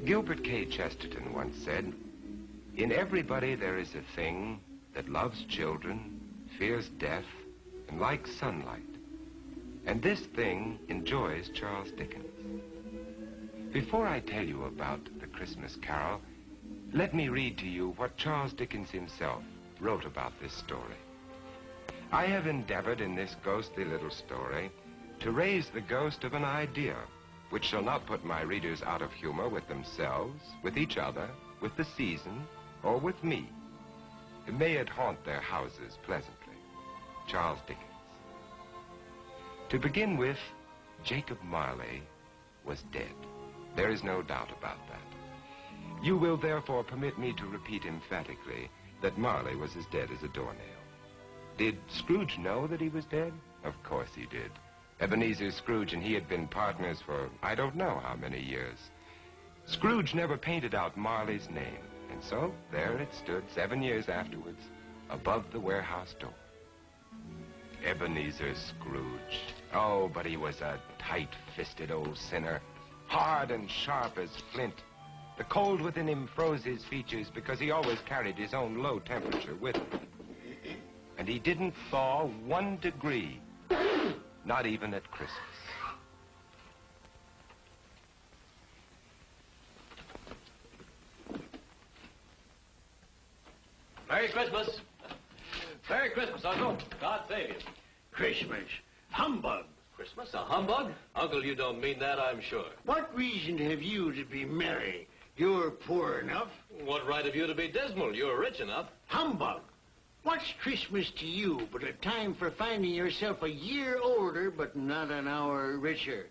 Gilbert K. Chesterton once said, "In everybody there is a thing that loves children, fears death, and likes sunlight. And this thing enjoys Charles Dickens." Before I tell you about The Christmas Carol, let me read to you what Charles Dickens himself wrote about this story. "I have endeavored in this ghostly little story to raise the ghost of an idea which shall not put my readers out of humor with themselves, with each other, with the season, or with me. May it haunt their houses pleasantly." Charles Dickens. To begin with, Jacob Marley was dead. There is no doubt about that. You will therefore permit me to repeat emphatically that Marley was as dead as a doornail. Did Scrooge know that he was dead? Of course he did. Ebenezer Scrooge and he had been partners for I don't know how many years. Scrooge never painted out Marley's name, and so there it stood 7 years afterwards above the warehouse door. Ebenezer Scrooge. Oh, but he was a tight-fisted old sinner, hard and sharp as flint. The cold within him froze his features because he always carried his own low temperature with him. And he didn't thaw 1 degree, not even at Christmas. Merry Christmas. Merry Christmas, Uncle. God save you. Christmas. Humbug. Christmas, a humbug? Uncle, you don't mean that, I'm sure. What reason have you to be merry? You're poor enough. What right have you to be dismal? You're rich enough. Humbug. What's Christmas to you but a time for finding yourself a year older but not an hour richer?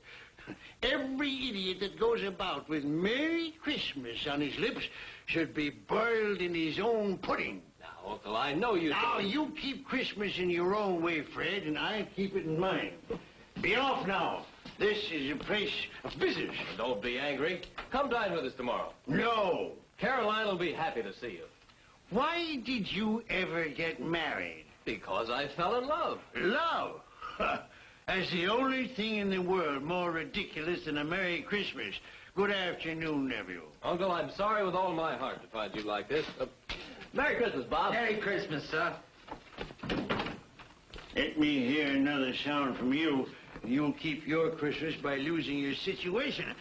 Every idiot that goes about with Merry Christmas on his lips should be boiled in his own pudding. Now, Uncle, I know you... Now, you keep Christmas in your own way, Fred, and I keep it in mine. Be off now. This is a place of business. Don't be angry. Come dine with us tomorrow. No. Caroline will be happy to see you. Why did you ever get married? Because I fell in love. Love? That's the only thing in the world more ridiculous than a Merry Christmas. Good afternoon, nephew. Uncle, I'm sorry with all my heart to find you like this. Merry Christmas, Bob. Merry Christmas, sir. Let me hear another sound from you, and you'll keep your Christmas by losing your situation.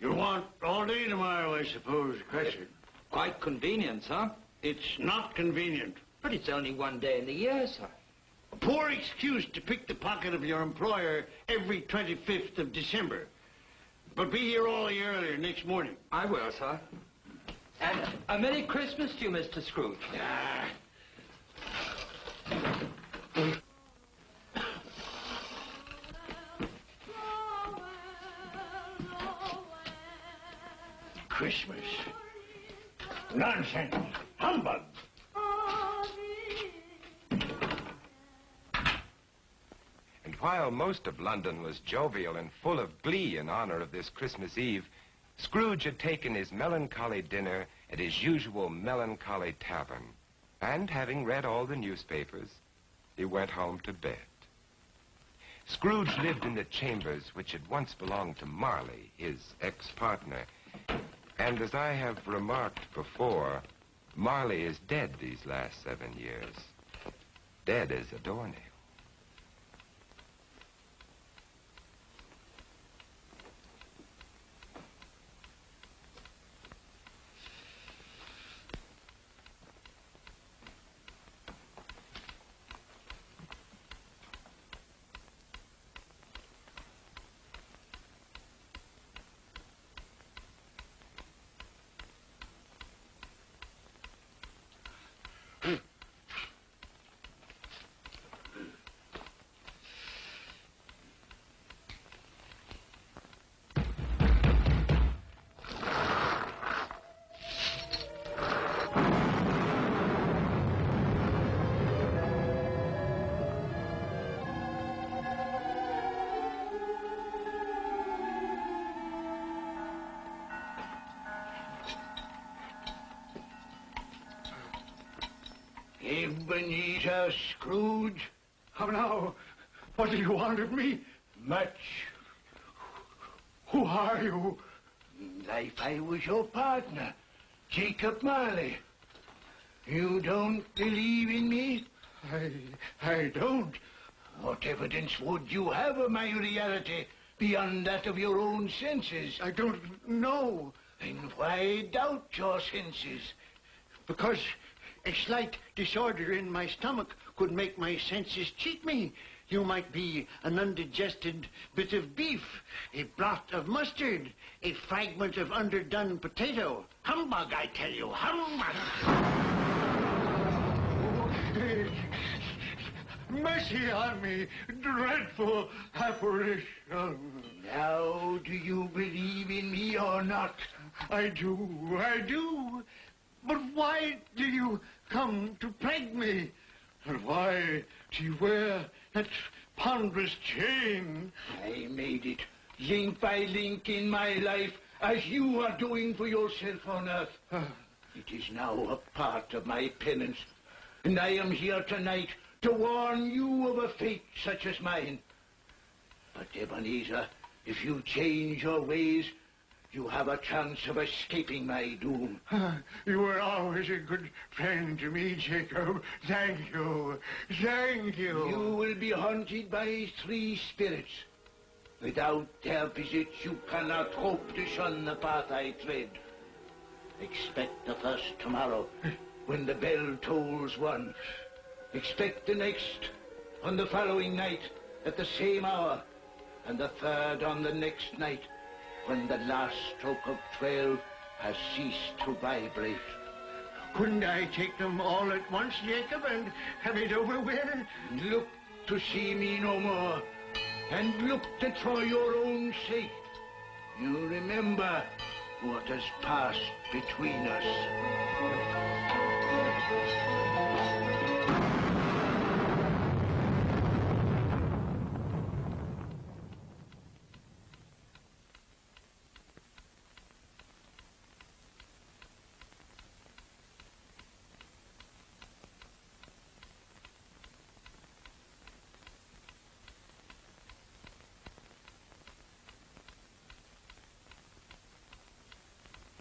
You'll want all day tomorrow, I suppose, Crescent. Quite convenient, sir. It's not convenient. But it's only 1 day in the year, sir. A poor excuse to pick the pocket of your employer every 25th of December. But be here all the earlier next morning. I will, sir. And a Merry Christmas to you, Mr. Scrooge. Christmas. Nonsense. Humbug. And while most of London was jovial and full of glee in honor of this Christmas Eve, Scrooge had taken his melancholy dinner at his usual melancholy tavern. And having read all the newspapers, he went home to bed. Scrooge lived in the chambers which had once belonged to Marley, his ex-partner. And as I have remarked before, Marley is dead these last 7 years. Dead as a doornail. Ebenezer Scrooge? How now? What do you want of me? Much. Who are you? Life I was your partner, Jacob Marley. You don't believe in me? I don't. What evidence would you have of my reality beyond that of your own senses? I don't know. Then why doubt your senses? Because a slight disorder in my stomach could make my senses cheat me. You might be an undigested bit of beef, a blot of mustard, a fragment of underdone potato. Humbug, I tell you, humbug! Mercy on me, dreadful apparition. Now, do you believe in me or not? I do. But why do you come to plague me? And why do you wear that ponderous chain? I made it, link by link in my life, as you are doing for yourself on earth. It is now a part of my penance, and I am here tonight to warn you of a fate such as mine. But, Ebenezer, if you change your ways, you have a chance of escaping my doom. You were always a good friend to me, Jacob. Thank you. Thank you. You will be haunted by 3 spirits. Without their visits, you cannot hope to shun the path I tread. Expect the first tomorrow, when the bell tolls 1. Expect the next on the following night at the same hour, and the third on the next night, when the last stroke of 12 has ceased to vibrate. Couldn't I take them all at once, Jacob, and have it over with? Look to see me no more, and look that for your own sake you remember what has passed between us.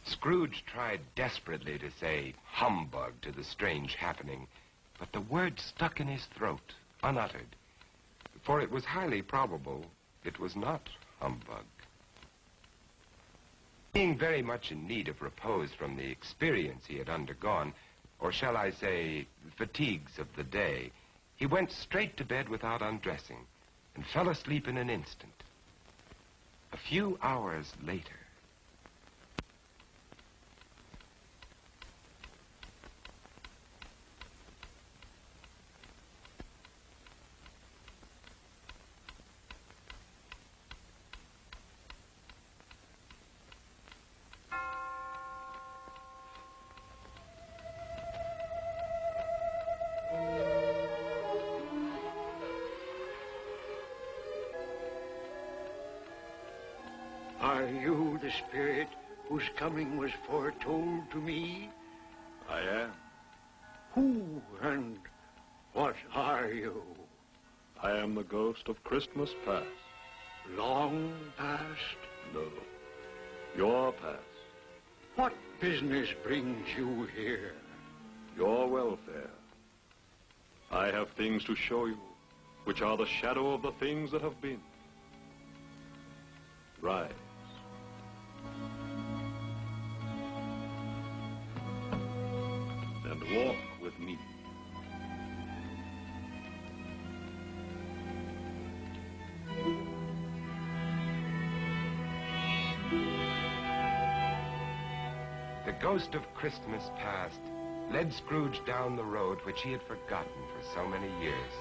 Scrooge tried desperately to say humbug to the strange happening, but the word stuck in his throat, unuttered, for it was highly probable it was not humbug. Being very much in need of repose from the experience he had undergone, or shall I say, fatigues of the day, he went straight to bed without undressing and fell asleep in an instant. A few hours later, Are you the spirit whose coming was foretold to me? I am. Who and what are you? I am the ghost of Christmas past. Long past? No, your past. What business brings you here? Your welfare. I have things to show you, which are the shadow of the things that have been. Rise. And walk with me. the ghost of Christmas past led Scrooge down the road which he had forgotten for so many years.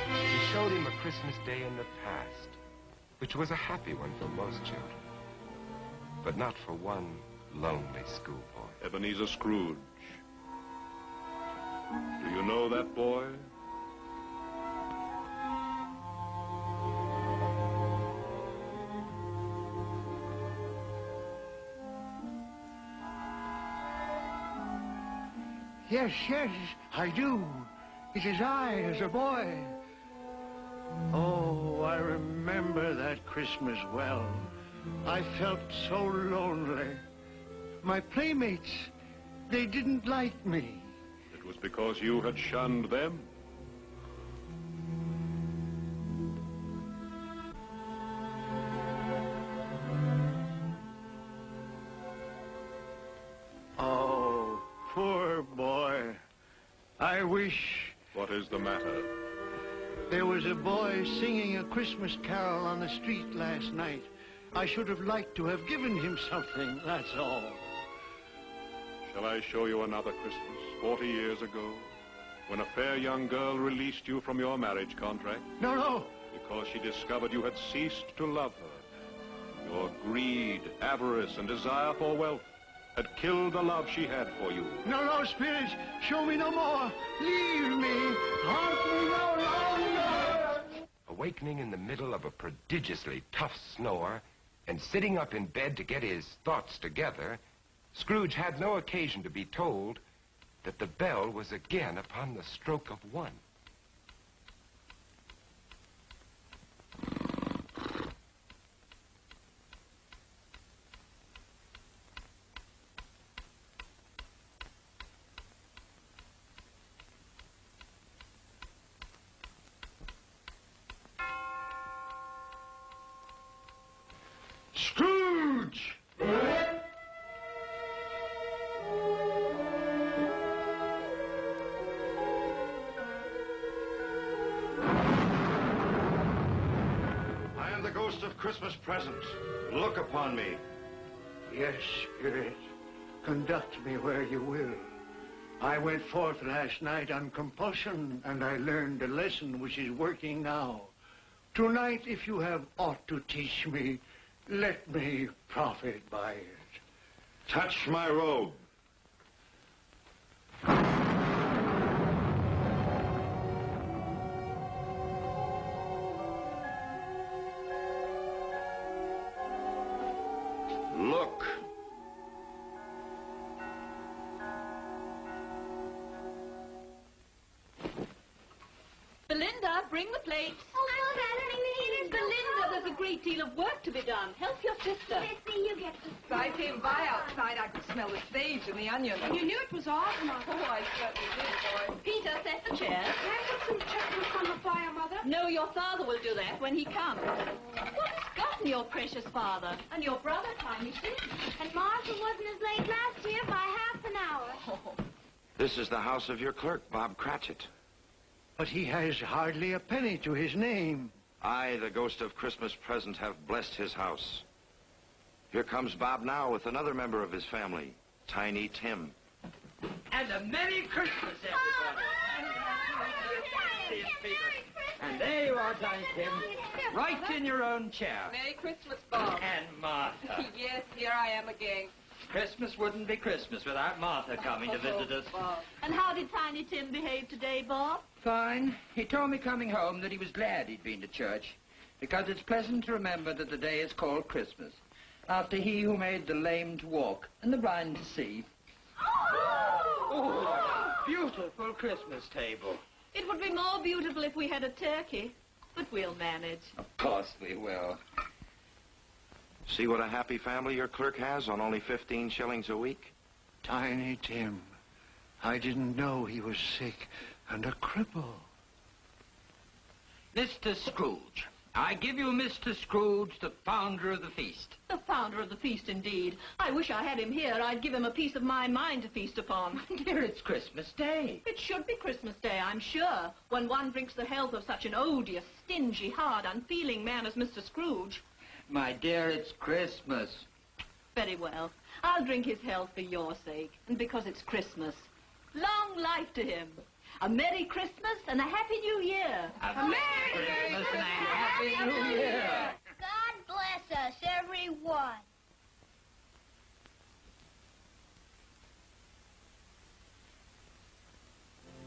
He showed him a Christmas day in the past, which was a happy one for most children, but not for one lonely schoolboy. Ebenezer Scrooge. Do you know that boy? Yes, I do. It is I, as a boy. Oh, I remember that Christmas well. I felt so lonely. My playmates, they didn't like me. It was because you had shunned them. Oh, poor boy. I wish... What is the matter? There was a boy singing a Christmas carol on the street last night. I should have liked to have given him something, that's all. Shall I show you another Christmas, 40 years ago, when a fair young girl released you from your marriage contract? No. Because she discovered you had ceased to love her. Your greed, avarice, and desire for wealth had killed the love she had for you. No, Spirit, show me no more. Leave me. Haunt me no longer. Awakening in the middle of a prodigiously tough snore and sitting up in bed to get his thoughts together, Scrooge had no occasion to be told that the bell was again upon the stroke of 1. Scrooge! I am the ghost of Christmas present. Look upon me. Yes, Spirit, conduct me where you will. I went forth last night on compulsion, and I learned a lesson which is working now. Tonight, if you have aught to teach me, let me profit by it. Touch my robe. Look. Belinda, bring the plates. Oh, Mother, Belinda, there's a great deal of work to be done. Help your sister. Missy, you get the... As I came by outside, I could smell the sage and the onions. And you knew it was off, Mother. Oh, I certainly did, boy. Peter, set the chair. Can I put some chocolate on the fire, Mother? No, your father will do that when he comes. What has gotten your precious father? And your brother, Tiny Tim? And Martha wasn't as late last year by half an hour. Oh. This is the house of your clerk, Bob Cratchit. But he has hardly a penny to his name. I, the ghost of Christmas present, have blessed his house. Here comes Bob now with another member of his family, Tiny Tim. And a Merry Christmas, everybody. And there you are, Tiny Tim, right in your own chair. Merry Christmas, Bob. And Martha. Yes, here I am again. Christmas wouldn't be Christmas without Martha coming to visit us. Bob. And how did Tiny Tim behave today, Bob? Fine. He told me coming home that he was glad he'd been to church, because it's pleasant to remember that the day is called Christmas, after he who made the lame to walk and the blind to see. Oh, beautiful Christmas table. It would be more beautiful if we had a turkey, but we'll manage. Of course we will. See what a happy family your clerk has on only 15 shillings a week? Tiny Tim. I didn't know he was sick and a cripple. Mr. Scrooge. I give you Mr. Scrooge, the founder of the feast. The founder of the feast, indeed. I wish I had him here. I'd give him a piece of my mind to feast upon. Dear, it's Christmas Day. It should be Christmas Day, I'm sure, when one drinks the health of such an odious, stingy, hard, unfeeling man as Mr. Scrooge. My dear, it's Christmas. Very well. I'll drink his health for your sake, and because it's Christmas. Long life to him. A Merry Christmas and a Happy New Year. A Merry Christmas and a Happy New Year. God bless us, everyone.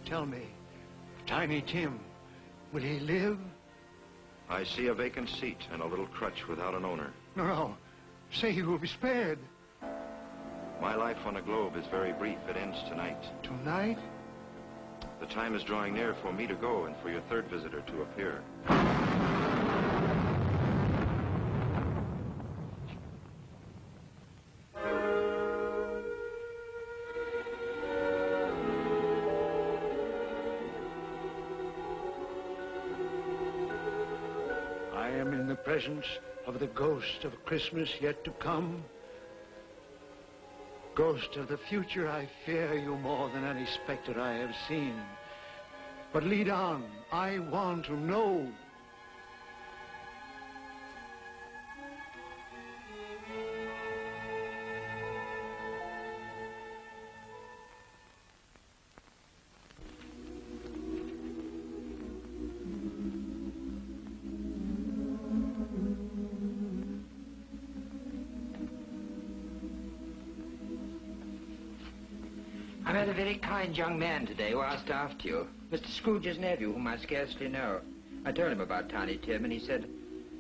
Tell me, Tiny Tim, will he live? I see a vacant seat and a little crutch without an owner. No. Say he will be spared. My life on a globe is very brief. It ends tonight. Tonight? The time is drawing near for me to go and for your third visitor to appear. I am in the presence of the ghost of Christmas yet to come. Ghost of the future, I fear you more than any specter I have seen. But lead on, I want to know. I met a very kind young man today who asked after you. Mr. Scrooge's nephew, whom I scarcely know. I told him about Tiny Tim, and he said,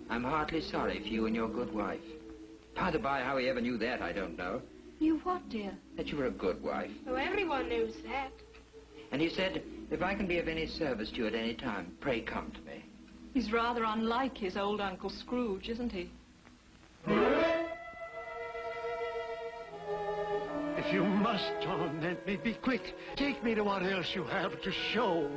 I'm heartily sorry for you and your good wife. By the by, how he ever knew that, I don't know. You what, dear? That you were a good wife. Oh, everyone knows that. And he said, if I can be of any service to you at any time, pray come to me. He's rather unlike his old Uncle Scrooge, isn't he? If you must torment me, be quick. Take me to what else you have to show.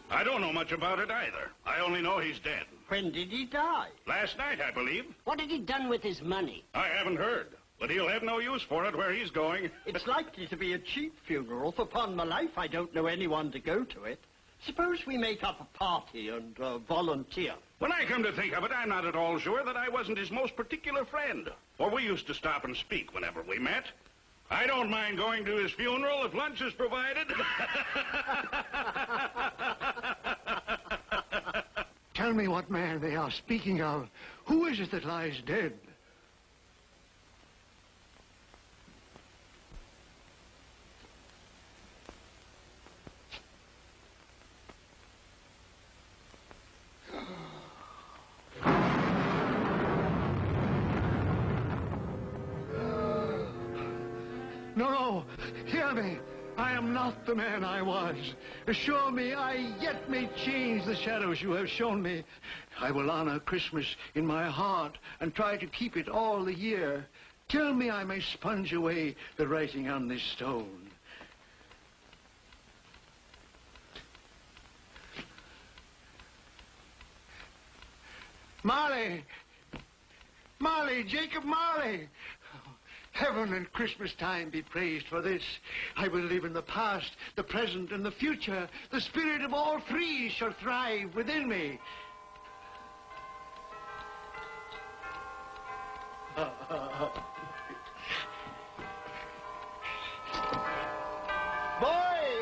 I don't know much about it either. I only know he's dead. When did he die? Last night, I believe. What had he done with his money? I haven't heard. But he'll have no use for it where he's going. It's likely to be a cheap funeral, for upon my life I don't know anyone to go to it. Suppose we make up a party and volunteer. When I come to think of it, I'm not at all sure that I wasn't his most particular friend. For we used to stop and speak whenever we met. I don't mind going to his funeral if lunch is provided. Tell me what man they are speaking of. Who is it that lies dead? No, hear me. I am not the man I was. Assure me I yet may change the shadows you have shown me. I will honor Christmas in my heart and try to keep it all the year. Tell me I may sponge away the writing on this stone. Marley! Marley! Jacob Marley! Heaven and Christmas time be praised for this. I will live in the past, the present, and the future. The spirit of all three shall thrive within me. Boy,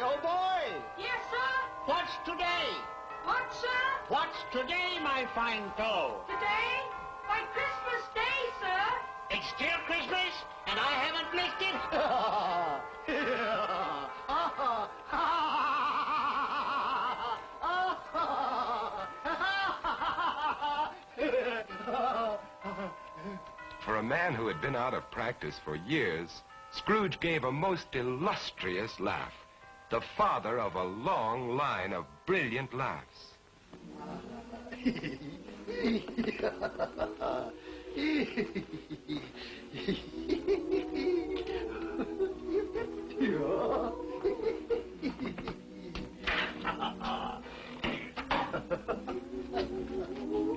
oh boy! Yes, sir? What's today? What, sir? What's today, my fine fellow? Today? Why, Christmas Day, sir. It's still Christmas, and I haven't missed it. For a man who had been out of practice for years, Scrooge gave a most illustrious laugh, the father of a long line of brilliant laughs.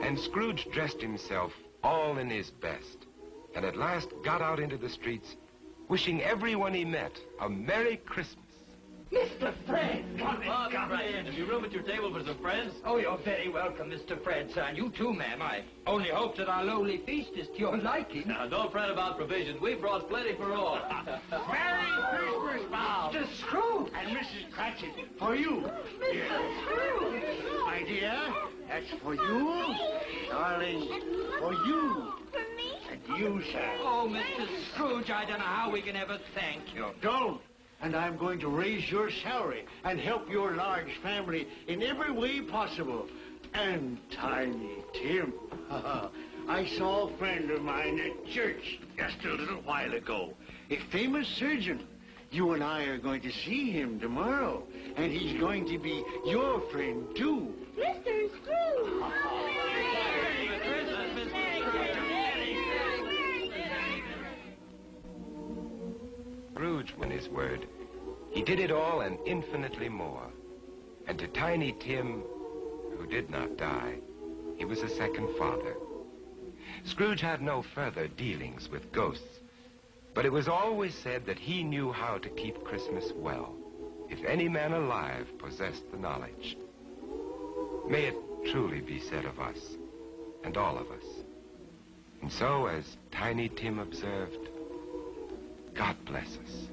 And Scrooge dressed himself all in his best, and at last got out into the streets, wishing everyone he met a Merry Christmas. Mr. Fred! Come in. Have you room at your table for some friends? Oh, you're very welcome, Mr. Fred, sir. And you too, ma'am. I only hope that our lowly feast is to your liking. Now, don't fret about provisions. We've brought plenty for all. Merry Christmas, Bob. Mr. Scrooge! And Mrs. Cratchit, for you. Mr. Scrooge. My dear, that's for you. Darling, for you. For me? And you, sir. Oh, Mr. Scrooge, I don't know how we can ever thank you. Don't. And I'm going to raise your salary and help your large family in every way possible. And Tiny Tim, I saw a friend of mine at church just a little while ago, a famous surgeon. You and I are going to see him tomorrow, and he's going to be your friend, too. Mr. Scrooge! Scrooge won his word. He did it all and infinitely more. And to Tiny Tim, who did not die, he was a second father. Scrooge had no further dealings with ghosts, but it was always said that he knew how to keep Christmas well, if any man alive possessed the knowledge. May it truly be said of us, and all of us. And so, as Tiny Tim observed, God bless us.